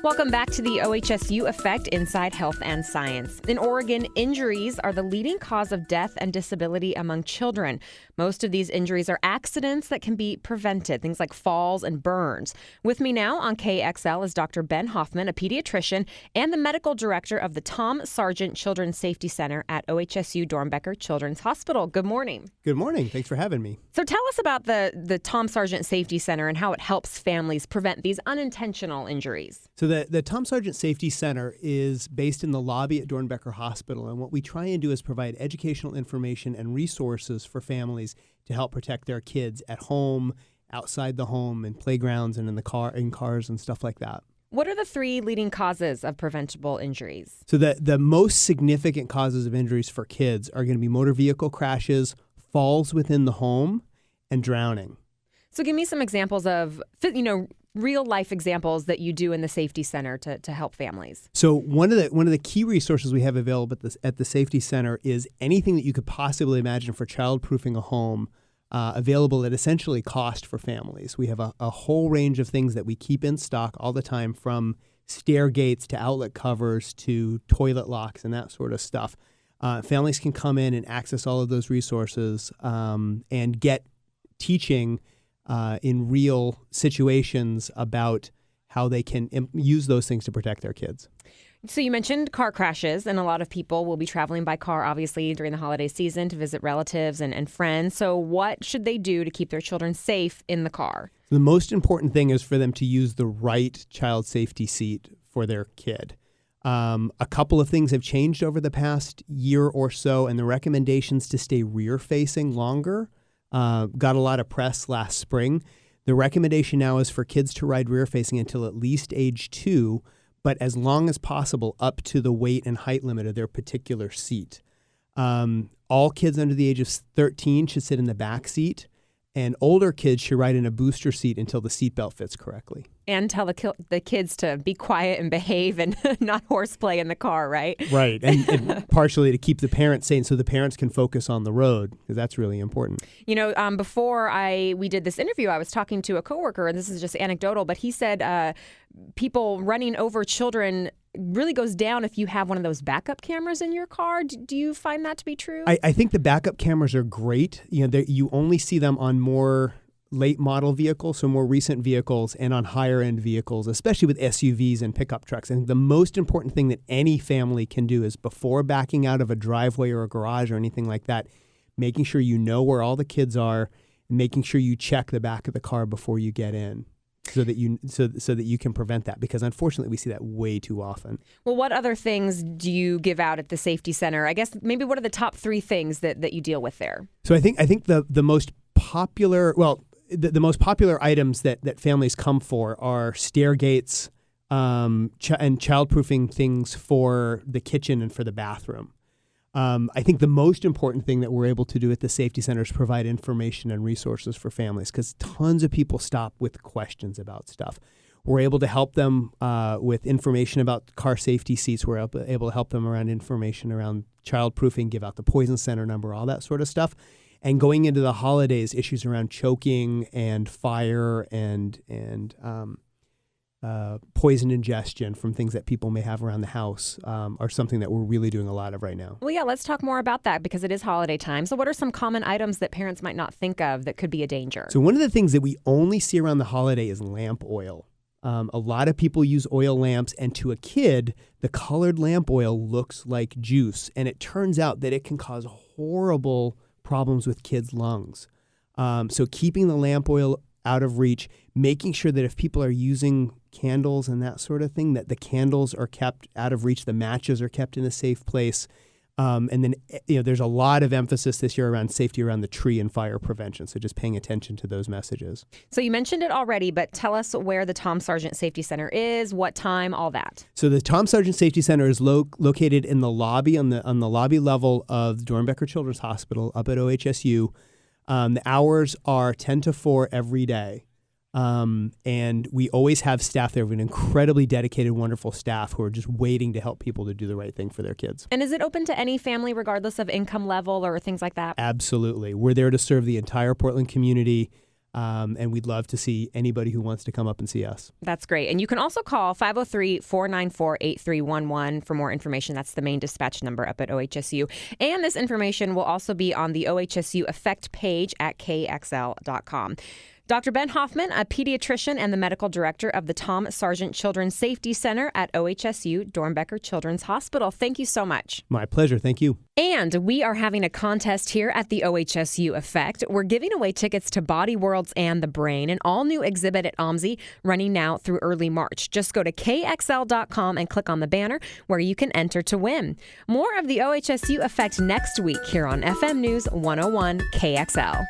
Welcome back to the OHSU Effect Inside Health and Science. In Oregon, injuries are the leading cause of death and disability among children. Most of these injuries are accidents that can be prevented, things like falls and burns. With me now on KXL is Dr. Ben Hoffman, a pediatrician and the medical director of the Tom Sargent Children's Safety Center at OHSU Dornbecker Children's Hospital. Good morning. Good morning. Thanks for having me. So tell us about the Tom Sargent Safety Center and how it helps families prevent these unintentional injuries. So the Tom Sargent Safety Center is based in the lobby at Dornbecker Hospital, and what we try and do is provide educational information and resources for families to help protect their kids at home, outside the home, in playgrounds and in cars and stuff like that. What are the three leading causes of preventable injuries? So the most significant causes of injuries for kids are going to be motor vehicle crashes, falls within the home, and drowning. So give me some examples of, real life examples that you do in the safety center to help families. So one of the key resources we have available at the safety center is anything that you could possibly imagine for childproofing a home, available at essentially cost for families. We have a whole range of things that we keep in stock all the time, from stair gates to outlet covers to toilet locks and that sort of stuff. Families can come in and access all of those resources and get teaching in real situations about how they can use those things to protect their kids. So you mentioned car crashes, and a lot of people will be traveling by car, obviously, during the holiday season to visit relatives and friends. So what should they do to keep their children safe in the car? The most important thing is for them to use the right child safety seat for their kid. A couple of things have changed over the past year or so, and the recommendations to stay rear-facing longer got a lot of press last spring. The recommendation now is for kids to ride rear-facing until at least age 2, but as long as possible up to the weight and height limit of their particular seat. All kids under the age of 13 should sit in the back seat, and older kids should ride in a booster seat until the seatbelt fits correctly. And tell the kids to be quiet and behave and not horseplay in the car, right? Right, and partially to keep the parents sane so the parents can focus on the road, because that's really important. Before we did this interview, I was talking to a coworker, and this is just anecdotal, but he said people running over children really goes down if you have one of those backup cameras in your car. Do you find that to be true? I think the backup cameras are great. You only see them on more late model vehicles, so more recent vehicles, and on higher end vehicles, especially with SUVs and pickup trucks. I think the most important thing that any family can do is, before backing out of a driveway or a garage or anything like that, making sure you know where all the kids are, and making sure you check the back of the car before you get in, so that you can prevent that, because unfortunately we see that way too often. Well, what other things do you give out at the safety center? I guess maybe what are the top 3 things that you deal with there? So I think the most popular, the most popular items that families come for are stair gates and childproofing things for the kitchen and for the bathroom. I think the most important thing that we're able to do at the safety center is provide information and resources for families, because tons of people stop with questions about stuff. We're able to help them with information about car safety seats. We're able to help them around information around childproofing, give out the poison center number, all that sort of stuff. And going into the holidays, issues around choking and fire and poison ingestion from things that people may have around the house are something that we're really doing a lot of right now. Well, yeah, let's talk more about that, because it is holiday time. So what are some common items that parents might not think of that could be a danger? So one of the things that we only see around the holiday is lamp oil. A lot of people use oil lamps, and to a kid, the colored lamp oil looks like juice, and it turns out that it can cause horrible problems with kids' lungs. So keeping the lamp oil out of reach, making sure that if people are using candles and that sort of thing, that the candles are kept out of reach, the matches are kept in a safe place. And then, there's a lot of emphasis this year around safety around the tree and fire prevention. So just paying attention to those messages. So you mentioned it already, but tell us where the Tom Sargent Safety Center is, what time, all that. So the Tom Sargent Safety Center is located in the lobby, on the lobby level of the Dornbecker Children's Hospital up at OHSU. The hours are 10 to 4 every day. And we always have staff there. We have an incredibly dedicated, wonderful staff who are just waiting to help people to do the right thing for their kids. And is it open to any family, regardless of income level or things like that? Absolutely. We're there to serve the entire Portland community. And we'd love to see anybody who wants to come up and see us. That's great. And you can also call 503-494-8311 for more information. That's the main dispatch number up at OHSU. And this information will also be on the OHSU Effect page at kxl.com. Dr. Ben Hoffman, a pediatrician and the medical director of the Tom Sargent Children's Safety Center at OHSU Dornbecker Children's Hospital. Thank you so much. My pleasure. Thank you. And we are having a contest here at the OHSU Effect. We're giving away tickets to Body Worlds and the Brain, an all-new exhibit at OMSI running now through early March. Just go to kxl.com and click on the banner where you can enter to win. More of the OHSU Effect next week here on FM News 101 KXL.